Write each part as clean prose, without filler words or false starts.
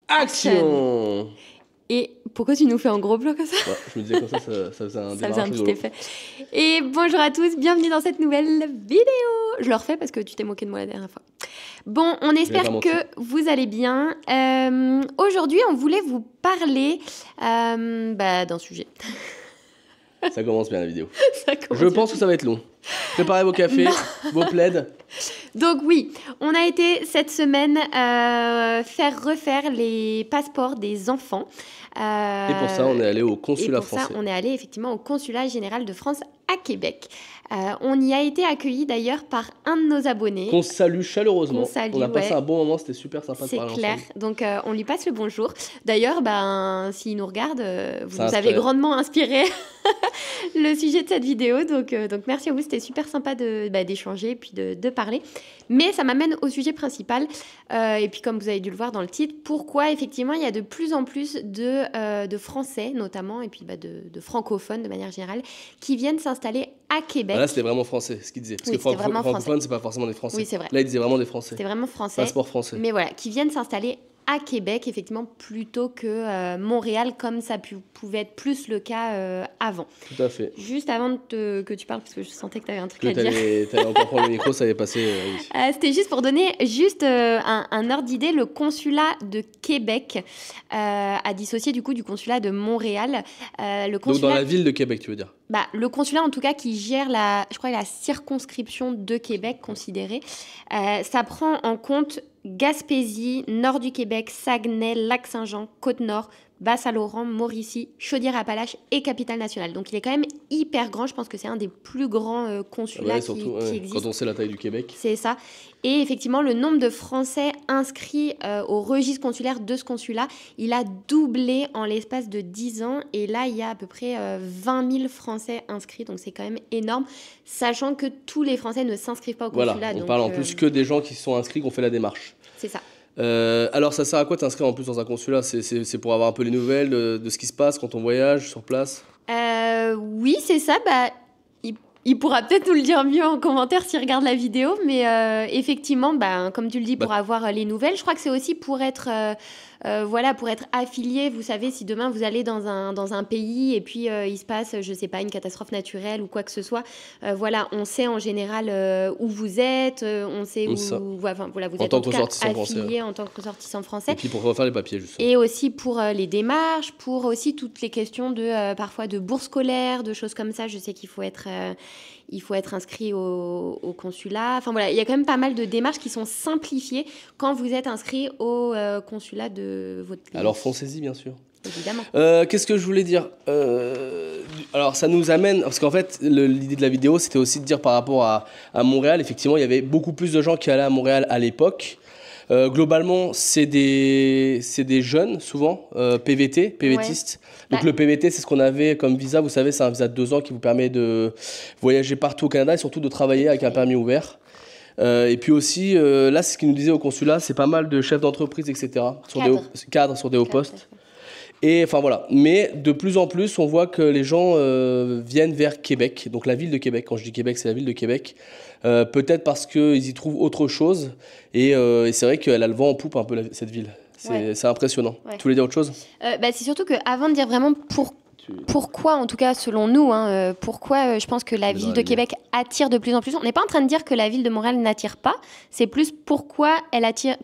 Action. Et pourquoi tu nous fais un gros plan comme ça? Je me disais comme ça faisait un Ça faisait un petit rigolo. effet. Et bonjour à tous, bienvenue dans cette nouvelle vidéo. Je le refais parce que tu t'es moqué de moi la dernière fois. Bon, on espère que vous allez bien. Aujourd'hui, on voulait vous parler d'un sujet. Ça commence bien la vidéo. Je pense que ça va être long. Préparez vos cafés, vos plaids. Donc oui, on a été cette semaine faire refaire les passeports des enfants. Et pour ça, on est allé au consulat français. Et pour ça, on est allé effectivement au consulat général de France à Québec. On y a été accueillis d'ailleurs par un de nos abonnés. Qu'on salue chaleureusement. On a passé ouais. un bon moment, c'était super sympa de parler ensemble. C'est clair, donc on lui passe le bonjour. D'ailleurs, s'il nous regarde, vous nous avez grandement inspiré le sujet de cette vidéo. Donc merci à vous, c'était super sympa d'échanger et puis de parler. Mais ça m'amène au sujet principal. Et puis comme vous avez dû le voir dans le titre, pourquoi effectivement il y a de plus en plus de Français notamment, et puis de francophones de manière générale, qui viennent s'installer à Québec. Là, c'était vraiment français, ce qu'il disait. Parce que francophone, c'est pas forcément des Français. Oui, c'est vrai. Là, il disait vraiment des Français. C'était vraiment français. Passeport français. Mais voilà, qui viennent s'installer à Québec, effectivement, plutôt que Montréal, comme ça pouvait être plus le cas avant. Tout à fait. Juste avant que tu parles, parce que je sentais que tu avais un truc à dire. Tu allais encore prendre le micro, ça allait passer. C'était juste pour donner un ordre d'idée. Le consulat de Québec a dissocié du coup du consulat de Montréal. Donc dans la ville de Québec, tu veux dire? Le consulat, en tout cas, qui gère la circonscription de Québec considérée, ça prend en compte Gaspésie, nord du Québec, Saguenay, Lac-Saint-Jean, Côte-Nord, Bas-Saint-Laurent, Mauricie, Chaudière-Appalaches et Capitale-Nationale. Donc il est quand même hyper grand. Je pense que c'est un des plus grands consulats qui existent. Quand on sait la taille du Québec. C'est ça. Et effectivement, le nombre de Français inscrits au registre consulaire de ce consulat, il a doublé en l'espace de 10 ans. Et là, il y a à peu près 20 000 Français inscrits. Donc c'est quand même énorme, sachant que tous les Français ne s'inscrivent pas au consulat. Voilà, on parle en plus que des gens qui sont inscrits, qui ont fait la démarche. C'est ça. Alors ça sert à quoi t'inscrire en plus dans un consulat? C'est pour avoir un peu les nouvelles de ce qui se passe quand on voyage sur place? Oui, c'est ça. Il pourra peut-être nous le dire mieux en commentaire s'il regarde la vidéo, mais effectivement, comme tu le dis, pour avoir les nouvelles, je crois que c'est aussi pour être affilié. Vous savez, si demain vous allez dans un pays et puis il se passe, je sais pas, une catastrophe naturelle ou quoi que ce soit, on sait en général où vous êtes, on sait où vous êtes en tout cas affilié en tant que ressortissant français. Et puis pour refaire les papiers, justement. Et aussi pour les démarches, pour aussi toutes les questions parfois de bourse scolaire, de choses comme ça. Je sais qu'il faut être inscrit au consulat. Enfin voilà, il y a quand même pas mal de démarches qui sont simplifiées quand vous êtes inscrit au consulat de votre pays. Alors foncez-y, bien sûr. Évidemment. Qu'est-ce que je voulais dire? Alors ça nous amène, parce qu'en fait l'idée de la vidéo c'était aussi de dire par rapport à Montréal, effectivement il y avait beaucoup plus de gens qui allaient à Montréal à l'époque. Globalement, c'est des jeunes, souvent, PVTistes. Donc le PVT, c'est ce qu'on avait comme visa. Vous savez, c'est un visa de 2 ans qui vous permet de voyager partout au Canada et surtout de travailler avec un permis ouvert. Et puis aussi, là, c'est ce qu'ils nous disaient au consulat, c'est pas mal de chefs d'entreprise, etc. Cadres sur des hauts postes. Et enfin voilà. Mais de plus en plus, on voit que les gens viennent vers Québec, donc la ville de Québec. Quand je dis Québec, c'est la ville de Québec. Peut-être parce qu'ils y trouvent autre chose. Et c'est vrai qu'elle a le vent en poupe un peu, cette ville. C'est impressionnant. Ouais. Tu voulais dire autre chose? C'est surtout qu'avant de dire vraiment pourquoi, en tout cas selon nous, pourquoi je pense que la ville de Québec attire de plus en plus. On n'est pas en train de dire que la ville de Montréal n'attire pas, c'est plus pourquoi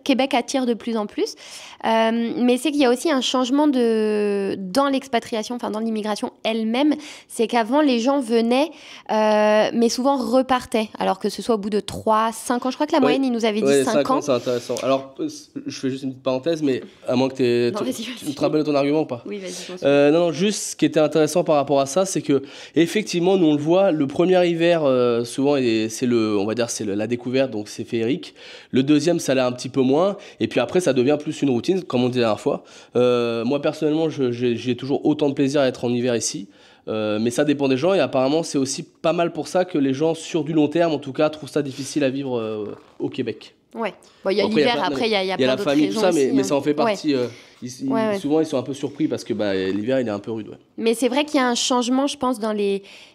Québec attire de plus en plus. Mais c'est qu'il y a aussi un changement dans l'expatriation, enfin dans l'immigration elle-même. C'est qu'avant, les gens venaient, mais souvent repartaient, alors que ce soit au bout de 3, 5 ans. Je crois que la moyenne, il nous avait dit 5 ans. C'est intéressant. Alors, je fais juste une petite parenthèse, mais à moins que tu te rappelles de ton argument ou pas? Oui, vas-y. Non, juste ce qui était intéressant par rapport à ça, c'est que effectivement, nous on le voit, le premier hiver, souvent, c'est la découverte, donc c'est féerique. Le deuxième, ça l'est un petit peu moins, et puis après, ça devient plus une routine, comme on disait la dernière fois. Moi, personnellement, j'ai toujours autant de plaisir à être en hiver ici. Mais ça dépend des gens, et apparemment, c'est aussi pas mal pour ça que les gens, sur du long terme, en tout cas, trouvent ça difficile à vivre au Québec. Ouais. Bon, il y a l'hiver, après, il y a plein d'autres raisons. Il y a la famille, tout ça, mais ça en fait partie. Souvent, ils sont un peu surpris parce que l'hiver, il est un peu rude. Ouais. Mais c'est vrai qu'il y a un changement, je pense, dans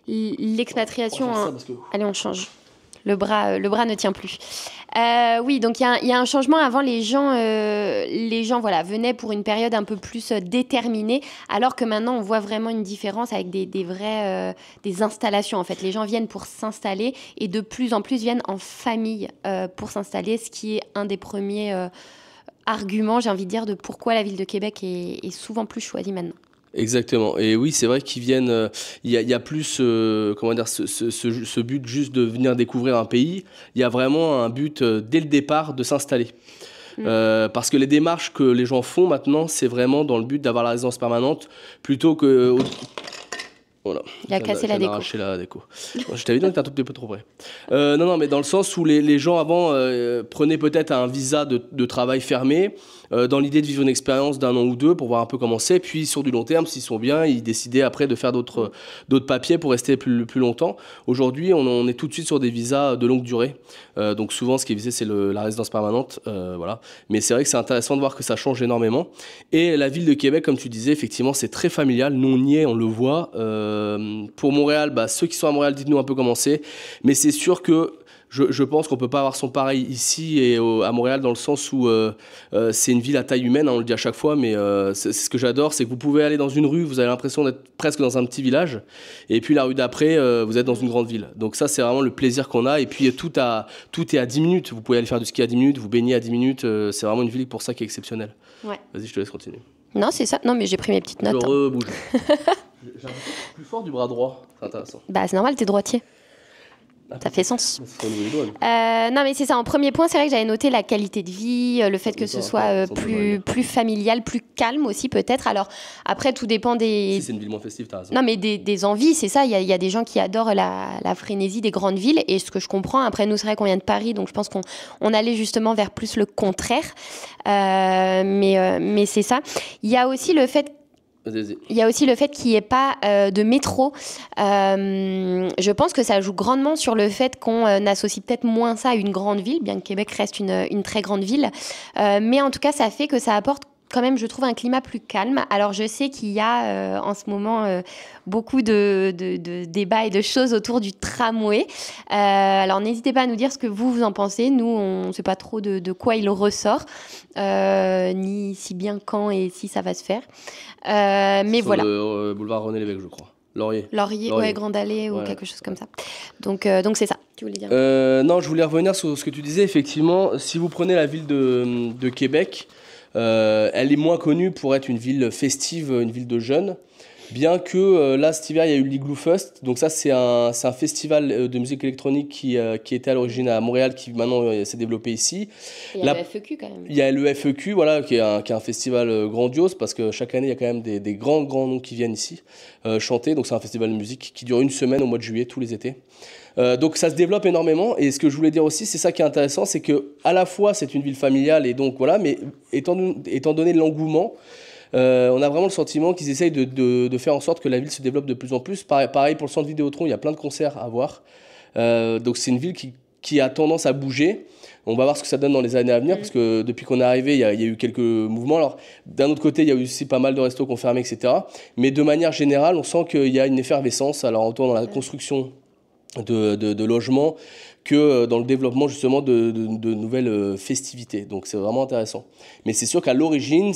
l'expatriation. Parce que... Allez, on change. Le bras ne tient plus. Oui, donc il y a un changement. Avant, les gens voilà, venaient pour une période un peu plus déterminée, alors que maintenant, on voit vraiment une différence avec des vraies des installations. En fait, les gens viennent pour s'installer et de plus en plus viennent en famille pour s'installer, ce qui est un des premiers arguments, j'ai envie de dire, de pourquoi la ville de Québec est souvent plus choisie maintenant. Exactement. Et oui, c'est vrai qu'ils viennent. Il y a plus, comment dire, ce but juste de venir découvrir un pays. Il y a vraiment un but dès le départ de s'installer. Parce que les démarches que les gens font maintenant, c'est vraiment dans le but d'avoir la résidence permanente plutôt que. Voilà. Il a cassé la déco. Arraché la déco. Je t'avais dit que t'es un tout petit peu trop près. Non, mais dans le sens où les gens avant prenaient peut-être un visa de travail fermé, dans l'idée de vivre une expérience d'1 an ou 2 pour voir un peu comment c'est, puis sur du long terme, s'ils sont bien, ils décidaient après de faire d'autres papiers pour rester plus longtemps. Aujourd'hui, on est tout de suite sur des visas de longue durée. Donc souvent, ce qui est visé, c'est la résidence permanente. Voilà. Mais c'est vrai que c'est intéressant de voir que ça change énormément. Et la ville de Québec, comme tu disais, effectivement, c'est très familial. Nous, on y est, on le voit. Pour Montréal, ceux qui sont à Montréal, dites-nous un peu comment c'est. Mais c'est sûr que je pense qu'on ne peut pas avoir son pareil ici et à Montréal, dans le sens où c'est une ville à taille humaine, hein, on le dit à chaque fois, mais c'est ce que j'adore, c'est que vous pouvez aller dans une rue, vous avez l'impression d'être presque dans un petit village, et puis la rue d'après, vous êtes dans une grande ville. Donc ça, c'est vraiment le plaisir qu'on a, et puis tout est à 10 minutes, vous pouvez aller faire du ski à 10 minutes, vous baigner à 10 minutes, c'est vraiment une ville pour ça qui est exceptionnelle. Ouais. Vas-y, je te laisse continuer. Non, c'est ça. Non, mais j'ai pris mes petites notes. Je rebouge. J'ai un peu plus fort du bras droit, c'est intéressant. C'est normal, t'es droitier. Ça fait sens. Non, mais c'est ça. En premier point, c'est vrai que j'avais noté la qualité de vie, le fait que ce soit plus familial, plus calme aussi peut-être. Alors après, tout dépend des... Si c'est une ville moins festive, t'as raison. Non, mais des envies, c'est ça. Il y a des gens qui adorent la frénésie des grandes villes. Et ce que je comprends, après nous, c'est vrai qu'on vient de Paris, donc je pense qu'on allait justement vers plus le contraire. Mais c'est ça. Il y a aussi le fait qu'il n'y ait pas de métro. Je pense que ça joue grandement sur le fait qu'on associe peut-être moins ça à une grande ville, bien que Québec reste une très grande ville. Mais en tout cas, ça fait que ça apporte quand même, je trouve, un climat plus calme. Alors, je sais qu'il y a en ce moment beaucoup de débats et de choses autour du tramway. Alors, n'hésitez pas à nous dire ce que vous en pensez. Nous, on ne sait pas trop de quoi il ressort, ni si bien quand et si ça va se faire. Mais sur voilà. Le boulevard René Lévesque, je crois. Laurier, ouais, Grande Allée ou quelque chose comme ça. Donc c'est ça. Tu voulais dire non, je voulais revenir sur ce que tu disais. Effectivement, si vous prenez la ville de Québec, elle est moins connue pour être une ville festive, une ville de jeunes. Bien que là, cet hiver, il y a eu l'Igloo Fest. Donc ça, c'est un festival de musique électronique qui était à l'origine à Montréal, qui maintenant s'est développé ici. Il y a le FEQ quand même. Il y a le FEQ, voilà, qui est un festival grandiose, parce que chaque année, il y a quand même des grands noms qui viennent ici chanter. Donc c'est un festival de musique qui dure une semaine au mois de juillet, tous les étés. Donc ça se développe énormément, et ce que je voulais dire aussi, c'est ça qui est intéressant, c'est que à la fois c'est une ville familiale, et donc voilà, mais étant donné l'engouement, on a vraiment le sentiment qu'ils essayent de faire en sorte que la ville se développe de plus en plus. Pareil pour le centre Vidéotron, il y a plein de concerts à voir. Donc c'est une ville qui a tendance à bouger. On va voir ce que ça donne dans les années à venir, parce que depuis qu'on est arrivé, il y a eu quelques mouvements. Alors, d'un autre côté, il y a eu aussi pas mal de restos qui ont fermé, etc. Mais de manière générale, on sent qu'il y a une effervescence, alors autant dans la construction de logements que dans le développement justement de nouvelles festivités. Donc c'est vraiment intéressant. Mais c'est sûr qu'à l'origine,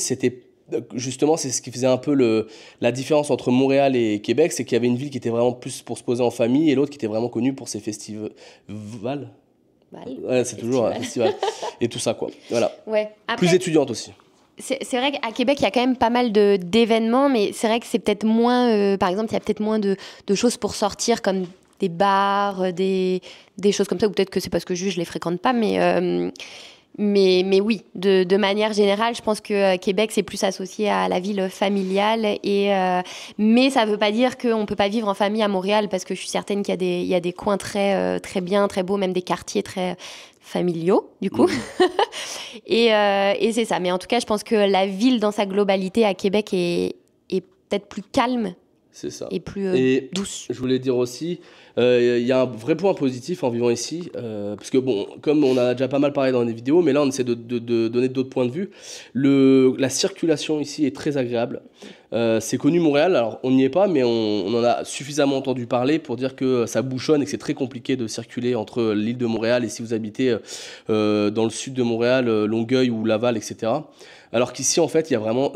justement, c'est ce qui faisait un peu la différence entre Montréal et Québec, c'est qu'il y avait une ville qui était vraiment plus pour se poser en famille, et l'autre qui était vraiment connue pour ses festivals. Ouais, c'est toujours un festival. Et tout ça, quoi. Voilà. Ouais. Après, plus étudiante aussi. C'est vrai qu'à Québec, il y a quand même pas mal d'événements, mais c'est vrai que c'est peut-être moins... par exemple, il y a peut-être moins de choses pour sortir, comme des bars, des choses comme ça, ou peut-être que c'est parce que je les fréquente pas, mais oui, de manière générale, je pense que Québec, c'est plus associé à la ville familiale. Mais ça ne veut pas dire qu'on ne peut pas vivre en famille à Montréal, parce que je suis certaine qu'il y a des coins très, très bien, très beaux, même des quartiers très familiaux, du coup. Et c'est ça. Mais en tout cas, je pense que la ville, dans sa globalité, à Québec, est peut-être plus calme. C'est ça. Et plus douce. Je voulais dire aussi, il y a un vrai point positif en vivant ici, parce que bon, comme on a déjà pas mal parlé dans les vidéos, mais là on essaie de donner d'autres points de vue. La circulation ici est très agréable. C'est connu Montréal, alors on n'y est pas, mais on en a suffisamment entendu parler pour dire que ça bouchonne et que c'est très compliqué de circuler entre l'île de Montréal et si vous habitez dans le sud de Montréal, Longueuil ou Laval, etc. Alors qu'ici, en fait, il y a vraiment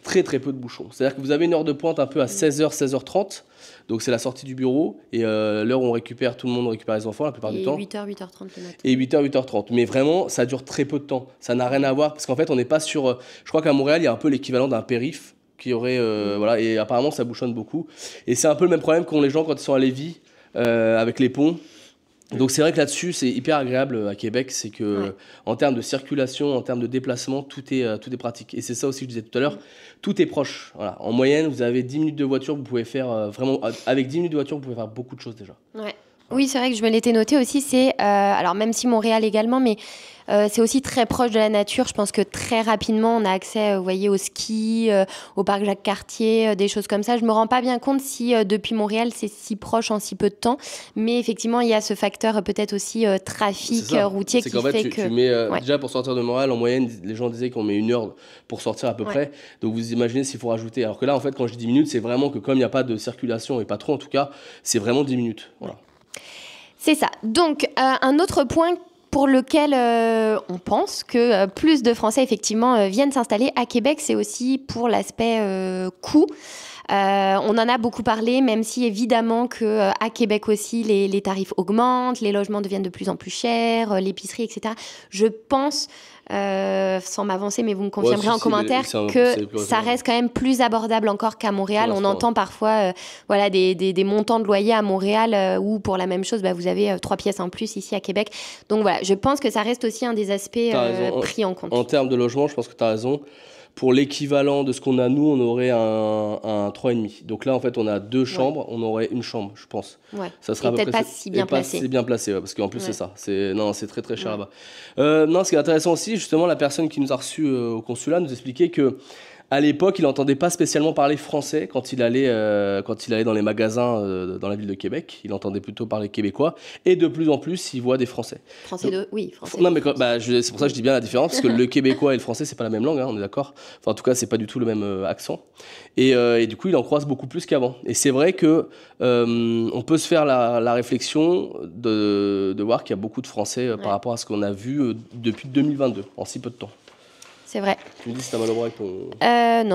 très très peu de bouchons. C'est-à-dire que vous avez une heure de pointe un peu à 16h, 16h30, donc c'est la sortie du bureau, et l'heure où tout le monde récupère les enfants la plupart du temps. 8h, 8h30 le matin. Et 8h, 8h30. Mais vraiment, ça dure très peu de temps. Ça n'a rien à voir, parce qu'en fait, on n'est pas sur... je crois qu'à Montréal, il y a un peu l'équivalent d'un périph', qui aurait... voilà, et apparemment, ça bouchonne beaucoup. Et c'est un peu le même problème qu'ont les gens quand ils sont à Lévis, avec les ponts. Donc c'est vrai que là-dessus, c'est hyper agréable à Québec, c'est que en termes de circulation, en termes de déplacement, tout est pratique. Et c'est ça aussi que je disais tout à l'heure, tout est proche. Voilà. En moyenne, vous avez 10 minutes de voiture, vous pouvez faire vraiment... Avec 10 minutes de voiture, vous pouvez faire beaucoup de choses déjà. Ouais. Oui, c'est vrai que je me l'étais noté aussi, alors même si Montréal également, mais c'est aussi très proche de la nature. Je pense que très rapidement, on a accès, vous voyez, au ski, au parc Jacques-Cartier, des choses comme ça. Je ne me rends pas bien compte si depuis Montréal, c'est si proche en si peu de temps. Mais effectivement, il y a ce facteur peut-être aussi trafic routier qui fait que... Tu mets, déjà, pour sortir de Montréal, en moyenne, les gens disaient qu'on met 1 heure pour sortir à peu près. Donc vous imaginez s'il faut rajouter. Alors que là, en fait, quand je dis 10 minutes, c'est vraiment que comme il n'y a pas de circulation, et pas trop en tout cas, c'est vraiment 10 minutes. Voilà. C'est ça. Donc, un autre point pour lequel on pense que plus de Français, effectivement, viennent s'installer à Québec, c'est aussi pour l'aspect coût. On en a beaucoup parlé, même si évidemment qu'à Québec aussi, les tarifs augmentent, les logements deviennent de plus en plus chers, l'épicerie, etc. Je pense, sans m'avancer, mais vous me confirmerez en commentaire, que ça reste quand même plus abordable encore qu'à Montréal. On entend parfois des montants de loyer à Montréal où pour la même chose, vous avez 3 pièces en plus ici à Québec. Donc voilà, je pense que ça reste aussi un des aspects pris en compte. En termes de logement, je pense que tu as raison. Pour l'équivalent de ce qu'on a nous, on aurait un 3,5. Donc là, en fait, on a 2 chambres, on aurait 1 chambre, je pense. Ouais. Ça sera peut-être pas si bien placé. C'est bien placé, parce qu'en plus, c'est ça. C'est très très cher là-bas. Non, ce qui est intéressant aussi, justement, la personne qui nous a reçus au consulat nous expliquait que à l'époque, il n'entendait pas spécialement parler français quand il allait dans les magasins dans la ville de Québec. Il entendait plutôt parler québécois. Et de plus en plus, il voit des Français. Français. Non, mais c'est pour ça que je dis bien la différence, parce que le québécois et le français, c'est pas la même langue, hein, on est d'accord. Enfin, en tout cas, c'est pas du tout le même accent. Et du coup, il en croise beaucoup plus qu'avant. Et c'est vrai que on peut se faire la réflexion de voir qu'il y a beaucoup de Français par rapport à ce qu'on a vu depuis 2022, en si peu de temps. C'est vrai. Tu me dis si t'as mal au bras avec ton...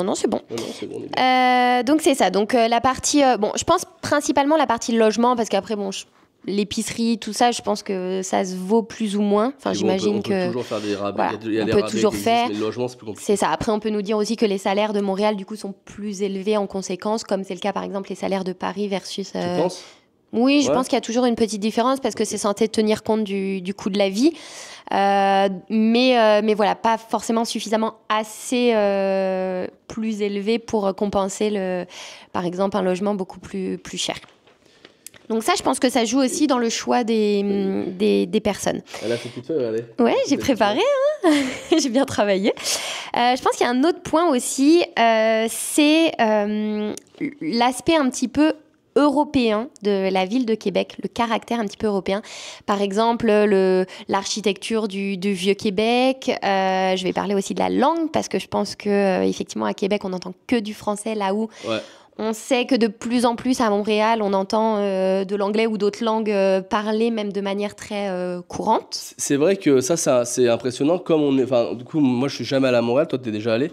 Non, c'est bon. Non, c'est bon, on est bien. Donc c'est ça. Donc la partie... je pense principalement la partie logement, parce qu'après, l'épicerie, tout ça, je pense que ça se vaut plus ou moins. Enfin, j'imagine que... On peut toujours faire des rabais. Voilà, il y a on des peut rabais toujours faire. Mais le logement, c'est plus compliqué. C'est ça. Après, on peut nous dire aussi que les salaires de Montréal, du coup, sont plus élevés en conséquence, comme c'est le cas, par exemple, les salaires de Paris versus... Tu penses ? Oui, je pense qu'il y a toujours une petite différence parce que c'est censé tenir compte du coût de la vie. Mais voilà, pas forcément suffisamment assez plus élevé pour compenser, par exemple, un logement beaucoup plus cher. Donc ça, je pense que ça joue aussi dans le choix des personnes. Elle a fait toute seule, allez. Ouais, j'ai préparé, hein. J'ai bien travaillé. Je pense qu'il y a un autre point aussi, c'est l'aspect un petit peu européen de la ville de Québec, le caractère un petit peu européen. Par exemple, l'architecture du Vieux-Québec. Je vais parler aussi de la langue parce que je pense que effectivement à Québec, on n'entend que du français là où on sait que de plus en plus à Montréal, on entend de l'anglais ou d'autres langues parlées même de manière très courante. C'est vrai que ça c'est impressionnant. Comme on est, enfin, du coup, moi je suis jamais allé à Montréal, toi tu es déjà allé.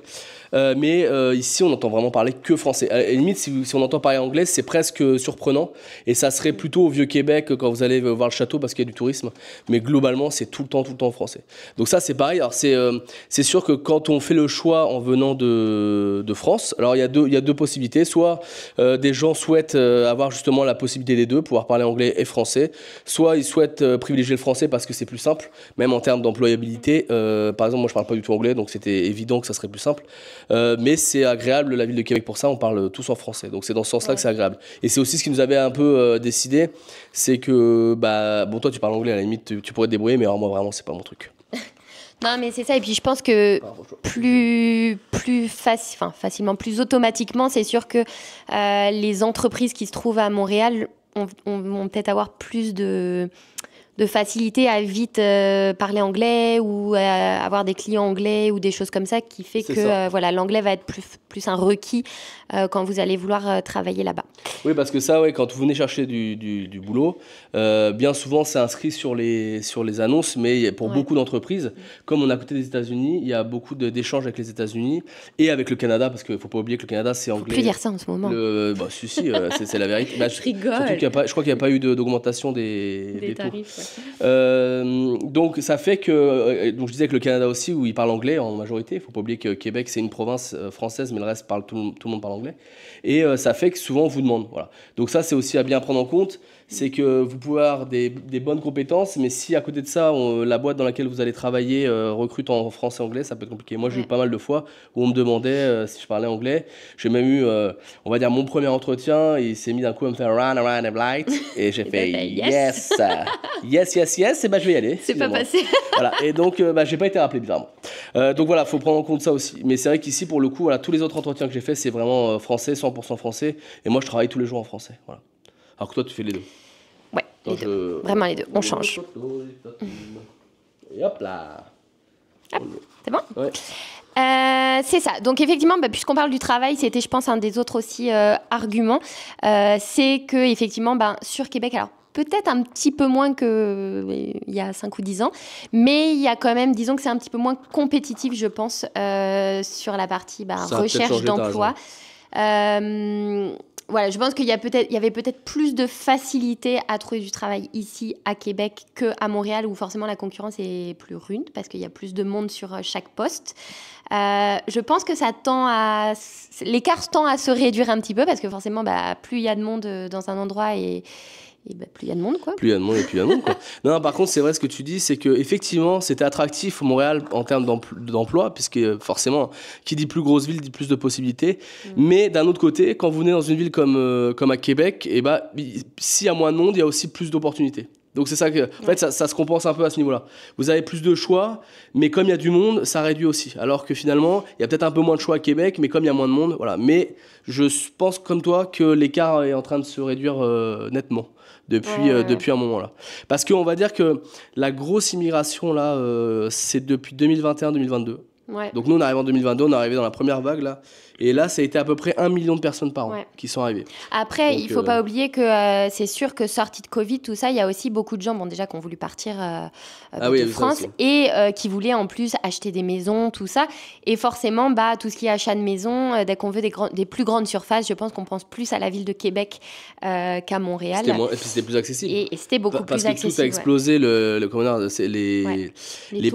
Mais ici, on entend vraiment parler que français. À la limite, si on entend parler anglais, c'est presque surprenant. Et ça serait plutôt au Vieux-Québec quand vous allez voir le château parce qu'il y a du tourisme. Mais globalement, c'est tout le temps français. Donc ça, c'est pareil. Alors c'est sûr que quand on fait le choix en venant de France, alors il y a deux possibilités. Soit des gens souhaitent avoir justement la possibilité des deux, pouvoir parler anglais et français. Soit ils souhaitent privilégier le français parce que c'est plus simple, même en termes d'employabilité. Par exemple, moi, je parle pas du tout anglais, donc c'était évident que ça serait plus simple. Mais c'est agréable, la ville de Québec, pour ça, on parle tous en français. Donc c'est dans ce sens-là que c'est agréable. Et c'est aussi ce qui nous avait un peu décidé, c'est que, bon, toi tu parles anglais, à la limite tu pourrais te débrouiller, mais alors moi vraiment c'est pas mon truc. Non, mais c'est ça. Et puis je pense que facilement, plus automatiquement, c'est sûr que les entreprises qui se trouvent à Montréal vont peut-être avoir plus de facilité à vite parler anglais ou avoir des clients anglais ou des choses comme ça qui fait que voilà, l'anglais va être plus plus un requis quand vous allez vouloir travailler là-bas. Oui, parce que ça, ouais, quand vous venez chercher du boulot, bien souvent c'est inscrit sur les annonces, mais pour beaucoup d'entreprises, comme on est à côté des États-Unis, il y a beaucoup d'échanges avec les États-Unis et avec le Canada, parce qu'il ne faut pas oublier que le Canada c'est anglais. Faut plus dire ça en ce moment. Bah, si, c'est la vérité. Bah, je rigole. Surtout je crois qu'il n'y a pas eu d'augmentation des tarifs. Donc ça fait que, donc je disais que le Canada aussi, où ils parlent anglais en majorité, il ne faut pas oublier que Québec c'est une province française, mais le reste tout le monde parle anglais. Et ça fait que souvent on vous demande. Voilà. Donc ça c'est aussi à bien prendre en compte, c'est que vous pouvez avoir des bonnes compétences, mais si à côté de ça, la boîte dans laquelle vous allez travailler recrute en français et anglais, ça peut être compliqué. Moi j'ai eu pas mal de fois où on me demandait si je parlais anglais. J'ai même eu, on va dire, mon premier entretien, il s'est mis d'un coup à me faire run around a light, et j'ai fait yes, yes, et bah je vais y aller. C'est pas passé. Voilà. Et donc j'ai pas été rappelé bizarrement. Donc voilà, faut prendre en compte ça aussi. Mais c'est vrai qu'ici pour le coup, voilà, tous les autres entretiens que j'ai fait, c'est vraiment français, 100% français, et moi je travaille tous les jours en français. Voilà. Alors que toi tu fais les deux. Ouais, les deux. Vraiment les deux, on change. Et hop là. Hop, c'est bon? Ouais. C'est ça. Donc effectivement, puisqu'on parle du travail, c'était, je pense, un des autres aussi arguments. C'est que effectivement, sur Québec, alors peut-être un petit peu moins qu'il y a 5 ou 10 ans, mais il y a quand même, disons que c'est un petit peu moins compétitif, je pense, sur la partie recherche d'emploi. Voilà, je pense qu'il y avait peut-être plus de facilité à trouver du travail ici à Québec qu'à Montréal, où forcément la concurrence est plus rude parce qu'il y a plus de monde sur chaque poste. Je pense que l'écart tend à se réduire un petit peu parce que forcément, plus il y a de monde dans un endroit et plus il y a de monde, quoi. Plus il y a de monde et plus il y a de monde, quoi. Non, par contre, c'est vrai ce que tu dis, c'est qu'effectivement, c'était attractif Montréal en termes d'emploi, puisque forcément, qui dit plus grosse ville, dit plus de possibilités. Mais d'un autre côté, quand vous venez dans une ville comme à Québec, s'il y a moins de monde, il y a aussi plus d'opportunités. Donc c'est ça que, en fait, ça se compense un peu à ce niveau-là. Vous avez plus de choix, mais comme il y a du monde, ça réduit aussi. Alors que finalement, il y a peut-être un peu moins de choix à Québec, mais comme il y a moins de monde, voilà. Mais je pense comme toi que l'écart est en train de se réduire nettement depuis un moment là. Parce qu'on va dire que la grosse immigration là, c'est depuis 2021-2022. Ouais. Donc nous on arrive en 2022, on est arrivé dans la première vague là. Et là, ça a été à peu près 1 million de personnes par an qui sont arrivées. Après, il ne faut pas oublier que c'est sûr que sorti de Covid, tout ça, il y a aussi beaucoup de gens déjà qui ont voulu partir de France et qui voulaient en plus acheter des maisons, tout ça. Et forcément, tout ce qui est achat de maison, dès qu'on veut des plus grandes surfaces, je pense qu'on pense plus à la ville de Québec qu'à Montréal. Et puis c'était plus accessible. Et c'était beaucoup plus accessible. Parce que tout a explosé, les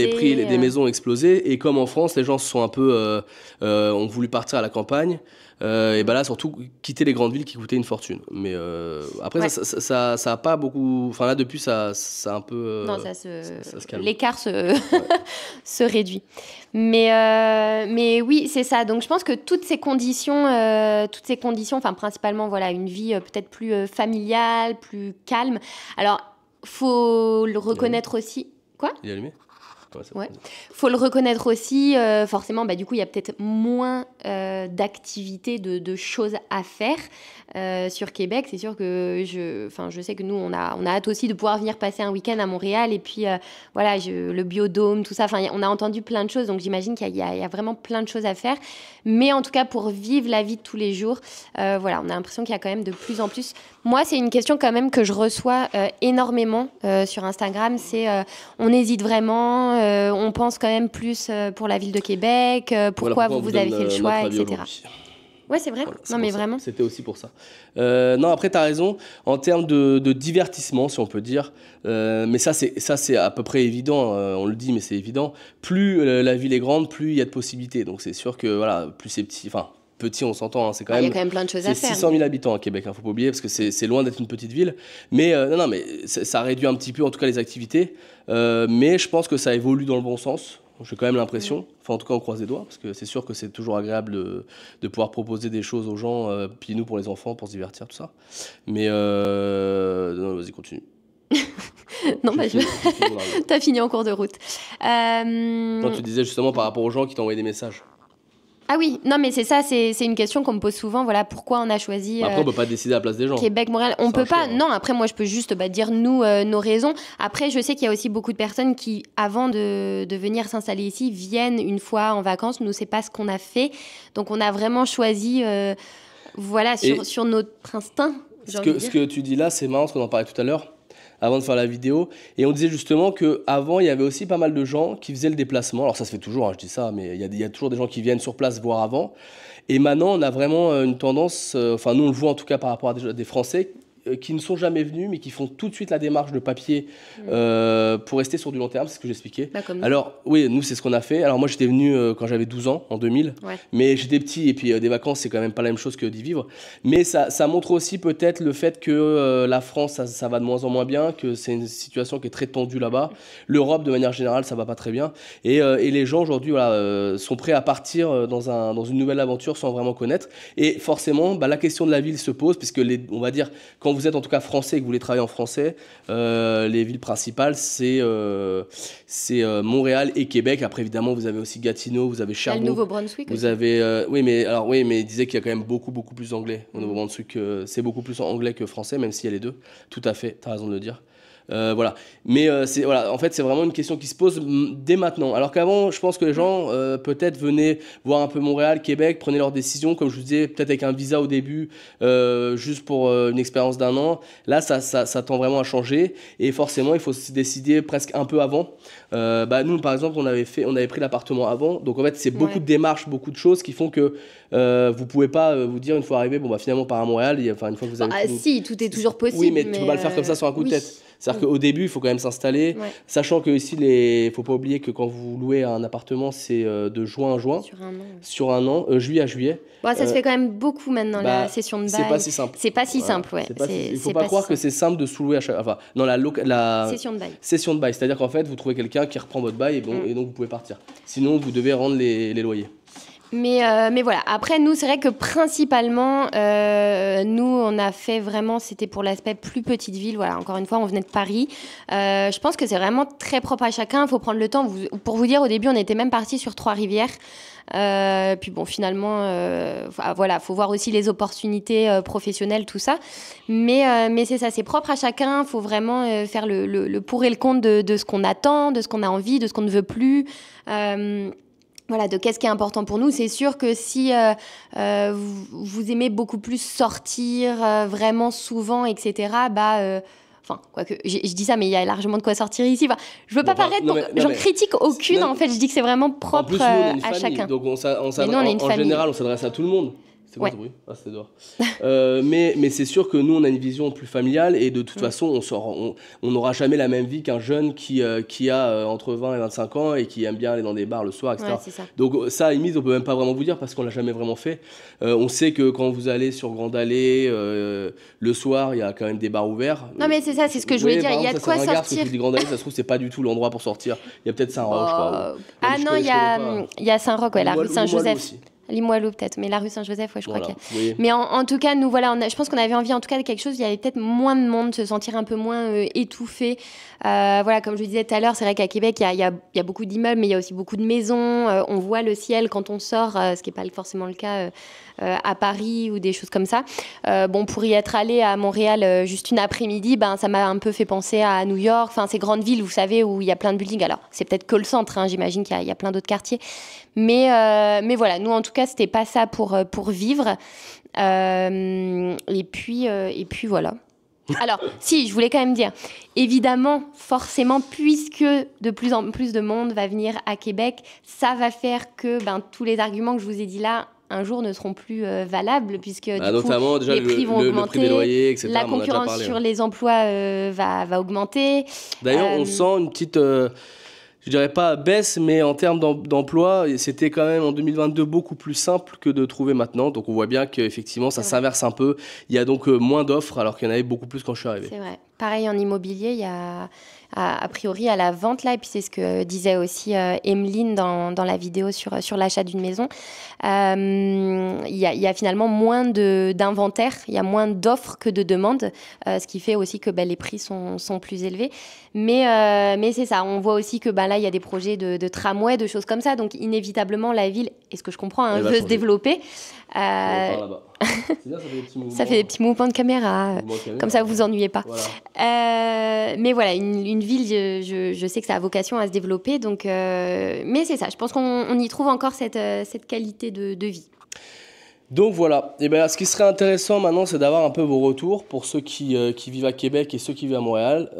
prix des maisons ont explosé. Et comme en France, les gens se sont un peu... ont voulu partir à la campagne et là surtout quitter les grandes villes qui coûtaient une fortune, mais après ça a pas beaucoup, enfin là depuis ça un peu non, ça se calme, l'écart se réduit, mais oui c'est ça. Donc je pense que toutes ces conditions enfin principalement une vie peut-être plus familiale, plus calme. Alors faut le reconnaître aussi. Quoi? Il est allumé? Ouais. Faut le reconnaître aussi, forcément, du coup, il y a peut-être moins d'activités, de choses à faire sur Québec. C'est sûr que je sais que nous, on a hâte aussi de pouvoir venir passer un week-end à Montréal. Et puis, le biodôme, tout ça. Enfin, on a entendu plein de choses, donc j'imagine qu'il y a vraiment plein de choses à faire. Mais en tout cas, pour vivre la vie de tous les jours, on a l'impression qu'il y a quand même de plus en plus. Moi, c'est une question quand même que je reçois énormément sur Instagram. C'est on hésite vraiment, on pense quand même plus pour la ville de Québec, pourquoi vous avez fait le choix, etc. Ouais, c'est vrai. Voilà, non, mais vraiment. C'était aussi pour ça. Non, après, tu as raison. En termes de divertissement, si on peut dire, mais ça, c'est à peu près évident. On le dit, mais c'est évident. Plus la ville est grande, plus il y a de possibilités. Donc, c'est sûr que plus c'est petit. Enfin, petit, on s'entend. C'est quand même. Il y a quand même plein de choses à faire. C'est 600 000 habitants à Québec. Faut pas oublier, parce que c'est loin d'être une petite ville. Mais mais ça réduit un petit peu, en tout cas, les activités. Mais je pense que ça évolue dans le bon sens. J'ai quand même l'impression, enfin en tout cas on croise les doigts, parce que c'est sûr que c'est toujours agréable de pouvoir proposer des choses aux gens, puis nous pour les enfants, pour se divertir, tout ça. Mais non, vas-y, continue. Non, t'as fini en cours de route. Non, tu disais justement par rapport aux gens qui t'envoyaient des messages. Ah oui, non mais c'est ça, c'est une question qu'on me pose souvent, voilà, pourquoi on a choisi après on peut pas décider à la place des gens. Québec, Montréal, on peut pas, non, après moi je peux juste dire nous, nos raisons. Après je sais qu'il y a aussi beaucoup de personnes qui, avant de venir s'installer ici, viennent une fois en vacances, nous c'est pas ce qu'on a fait, donc on a vraiment choisi, voilà, sur notre instinct. Ce que tu dis là, c'est marrant, parce qu'on en parlait tout à l'heure, avant de faire la vidéo, et on disait justement qu'avant, il y avait aussi pas mal de gens qui faisaient le déplacement. Alors ça se fait toujours, hein, je dis ça, mais il y a toujours des gens qui viennent sur place voir avant. Et maintenant, on a vraiment une tendance, enfin nous on le voit en tout cas par rapport à des Français, qui ne sont jamais venus, mais qui font tout de suite la démarche de papier pour rester sur du long terme, c'est ce que j'expliquais. Bah, alors, oui, nous, c'est ce qu'on a fait. Alors, moi, j'étais venu quand j'avais 12 ans, en 2000, mais j'étais petit, et puis des vacances, c'est quand même pas la même chose que d'y vivre. Mais ça montre aussi peut-être le fait que la France, ça va de moins en moins bien, que c'est une situation qui est très tendue là-bas. L'Europe, de manière générale, ça va pas très bien. Et les gens, aujourd'hui, voilà, sont prêts à partir dans une nouvelle aventure sans vraiment connaître. Et forcément, la question de la ville se pose, puisque, on va dire, quand vous êtes en tout cas français et que vous voulez travailler en français, les villes principales, c'est Montréal et Québec. Après, évidemment, vous avez aussi Gatineau, vous avez Sherbrooke. Le Nouveau-Brunswick vous avez, oui, mais il disait qu'il y a quand même beaucoup plus d'anglais au Nouveau-Brunswick. C'est beaucoup plus anglais que français, même s'il y a les deux. Tout à fait, tu as raison de le dire. Voilà. Mais voilà, en fait, c'est vraiment une question qui se pose dès maintenant. Alors qu'avant, je pense que les gens peut-être venaient voir un peu Montréal, Québec, prenaient leurs décisions, comme je vous disais, peut-être avec un visa au début, juste pour une expérience d'1 an. Là, ça tend vraiment à changer. Et forcément, il faut se décider presque un peu avant. Nous, par exemple, on avait pris l'appartement avant. Donc, en fait, c'est beaucoup de démarches, beaucoup de choses qui font que vous pouvez pas vous dire une fois arrivé, finalement, par à Montréal, une fois que vous avez si, tout est toujours possible. Oui, mais tu peux pas le faire comme ça sur un coup de tête. C'est-à-dire qu'au début, il faut quand même s'installer, sachant que ici, il ne faut pas oublier que quand vous louez un appartement, c'est de juin à juin. Sur un an. Juillet à juillet. Ça se fait quand même beaucoup maintenant, la session de bail. C'est pas si simple. C'est pas si simple, ouais. Il ne faut pas croire que c'est simple de sous-louer à chaque... Enfin, non, la session de bail. Session de bail. C'est-à-dire qu'en fait, vous trouvez quelqu'un qui reprend votre bail et donc vous pouvez partir. Sinon, vous devez rendre les loyers. Mais voilà, après nous c'est vrai que principalement nous on a fait vraiment, c'était pour l'aspect plus petite ville, voilà, encore une fois on venait de Paris, je pense que c'est vraiment très propre à chacun, il faut prendre le temps, pour vous dire au début on était même partis sur Trois-Rivières, puis bon finalement voilà, faut voir aussi les opportunités professionnelles, tout ça, mais c'est ça, c'est propre à chacun, il faut vraiment faire le pour et le contre de ce qu'on attend, de ce qu'on a envie, de ce qu'on ne veut plus, voilà, de qu'est-ce qui est important pour nous. C'est sûr que si vous aimez beaucoup plus sortir vraiment souvent, etc., enfin, quoique, je dis ça, mais il y a largement de quoi sortir ici. Enfin, je veux pas paraître, j'en critique aucune, en fait, je dis que c'est vraiment propre plus, nous, on est une à famille, chacun. Donc en général, on s'adresse à tout le monde. C'est quoi ce bruit ? Ah, c'est dehors. Mais c'est sûr que nous, on a une vision plus familiale et de toute façon, on n'aura jamais la même vie qu'un jeune qui a entre 20 et 25 ans et qui aime bien aller dans des bars le soir, etc. C'est ça. Donc ça, à la limite, on peut même pas vraiment vous dire parce qu'on l'a jamais vraiment fait. On sait que quand vous allez sur Grande Allée, le soir, il y a quand même des bars ouverts. Non, mais c'est ça, c'est ce que je voulais dire. Il y a de quoi sortir. Si tu dis Grande Allée, ça se trouve, c'est pas du tout l'endroit pour sortir. Il y a peut-être Saint-Roch, je crois. Ah non, il y a Saint-Roch, la rue Saint-Joseph. Limoilou peut-être, mais la rue Saint-Joseph, je crois qu'il y a. Oui. Mais en tout cas, nous, voilà, je pense qu'on avait envie en tout cas de quelque chose, il y avait peut-être moins de monde, se sentir un peu moins étouffé. Voilà, comme je le disais tout à l'heure, c'est vrai qu'à Québec, il y a beaucoup d'immeubles, mais il y a aussi beaucoup de maisons. On voit le ciel quand on sort, ce qui n'est pas forcément le cas à Paris ou des choses comme ça. Pour y être allé à Montréal juste une après-midi, ça m'a un peu fait penser à New York, enfin ces grandes villes, vous savez, où il y a plein de buildings. Alors, c'est peut-être que le centre, j'imagine qu'il y a plein d'autres quartiers. Mais voilà, nous en tout cas, c'était pas ça pour vivre. Et puis voilà. Alors, si, je voulais quand même dire, évidemment, forcément, puisque de plus en plus de monde va venir à Québec, ça va faire que tous les arguments que je vous ai dit là, un jour ne seront plus valables, puisque du notamment, coup, déjà, les prix vont augmenter, le prix des loyers, etc. La concurrence sur les emplois va augmenter. D'ailleurs, on sent une petite... je dirais pas baisse, mais en termes d'emploi, c'était quand même en 2022 beaucoup plus simple que de trouver maintenant. Donc on voit bien qu'effectivement, ça s'inverse un peu. Il y a donc moins d'offres, alors qu'il y en avait beaucoup plus quand je suis arrivé. C'est vrai. Pareil, en immobilier, il y a a priori à la vente là, et puis c'est ce que disait aussi Emeline dans la vidéo sur l'achat d'une maison. Il y a finalement moins d'inventaire, il y a moins d'offres que de demandes, ce qui fait aussi que les prix sont plus élevés. Mais c'est ça, on voit aussi que là, il y a des projets de tramway, de choses comme ça, donc inévitablement la ville, et ce que je comprends, veut se développer. C'est bien, ça fait des petits mouvements. Ça fait des petits mouvements de caméra, comme ça vous ennuyez pas. Voilà. Mais voilà, une ville, je sais que ça a vocation à se développer, donc, mais c'est ça, je pense qu'on y trouve encore cette qualité de vie. Donc voilà, et ce qui serait intéressant maintenant, c'est d'avoir un peu vos retours pour ceux qui vivent à Québec et ceux qui vivent à Montréal.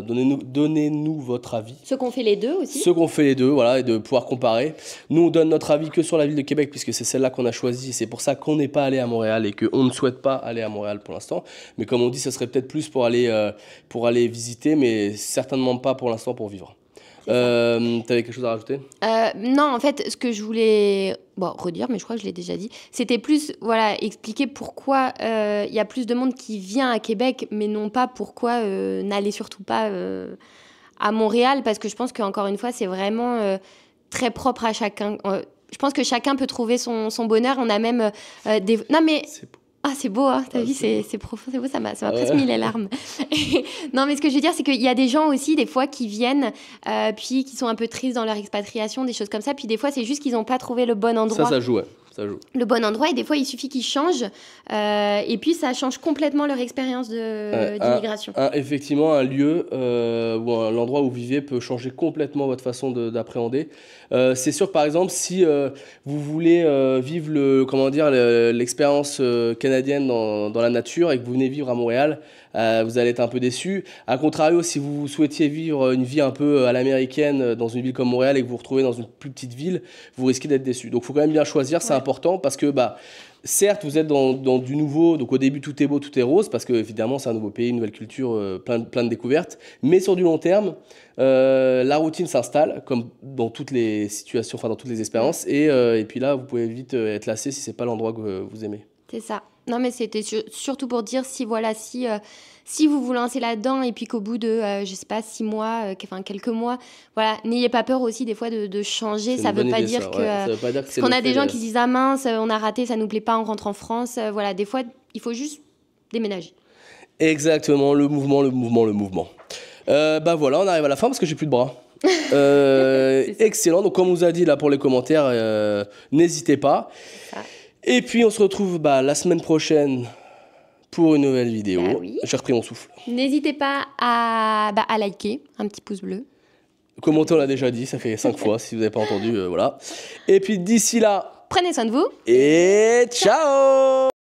Donnez-nous votre avis. Ceux qui ont fait les deux aussi. Ceux qui ont fait les deux, voilà, et de pouvoir comparer. Nous, on donne notre avis que sur la ville de Québec, puisque c'est celle-là qu'on a choisie. C'est pour ça qu'on n'est pas allé à Montréal et qu'on ne souhaite pas aller à Montréal pour l'instant. Mais comme on dit, ce serait peut-être plus pour aller visiter, mais certainement pas pour l'instant pour vivre. T'avais quelque chose à rajouter ? Non, en fait, ce que je voulais redire, mais je crois que je l'ai déjà dit, c'était plus expliquer pourquoi il y a plus de monde qui vient à Québec, mais non pas pourquoi n'allez surtout pas à Montréal, parce que je pense qu'encore une fois, c'est vraiment très propre à chacun. Je pense que chacun peut trouver son bonheur. On a même des... Non, mais... Ah, c'est beau, hein, t'as vu, c'est profond, c'est beau, ça m'a presque mis les larmes. Non, mais ce que je veux dire, c'est qu'il y a des gens aussi, des fois, qui viennent, puis qui sont un peu tristes dans leur expatriation, des choses comme ça, puis des fois, c'est juste qu'ils n'ont pas trouvé le bon endroit. Ça joue, ouais. Ça joue. Le bon endroit, et des fois, il suffit qu'ils changent, et puis ça change complètement leur expérience d'immigration. Effectivement, un lieu ou l'endroit où vous vivez peut changer complètement votre façon d'appréhender. C'est sûr que, par exemple, si vous voulez vivre l'expérience canadienne dans la nature et que vous venez vivre à Montréal, vous allez être un peu déçu. A contrario, si vous souhaitiez vivre une vie un peu à l'américaine dans une ville comme Montréal et que vous vous retrouvez dans une plus petite ville, vous risquez d'être déçu. Donc, il faut quand même bien choisir, c'est important parce que certes, vous êtes dans du nouveau, donc au début tout est beau, tout est rose, parce que évidemment c'est un nouveau pays, une nouvelle culture, plein de découvertes. Mais sur du long terme, la routine s'installe, comme dans toutes les situations, dans toutes les expériences. Et puis là, vous pouvez vite être lassé si c'est pas l'endroit que vous aimez. C'est ça. Non, mais c'était surtout pour dire si vous vous lancez là-dedans et puis qu'au bout de, 6 mois, quelques mois, n'ayez pas peur aussi des fois de changer. Ça veut pas dire que... Parce qu'on a des gens qui se disent « Ah mince, on a raté, ça nous plaît pas, on rentre en France. » Des fois, il faut juste déménager. Exactement, le mouvement. Voilà, on arrive à la fin parce que j'ai plus de bras. Excellent, donc comme on vous a dit là pour les commentaires, n'hésitez pas. Et puis on se retrouve la semaine prochaine pour une nouvelle vidéo. Oui. J'ai repris mon souffle. N'hésitez pas à liker, un petit pouce bleu. Commenter, on l'a déjà dit, ça fait 5 fois si vous n'avez pas entendu, voilà. Et puis d'ici là, prenez soin de vous. Et ciao.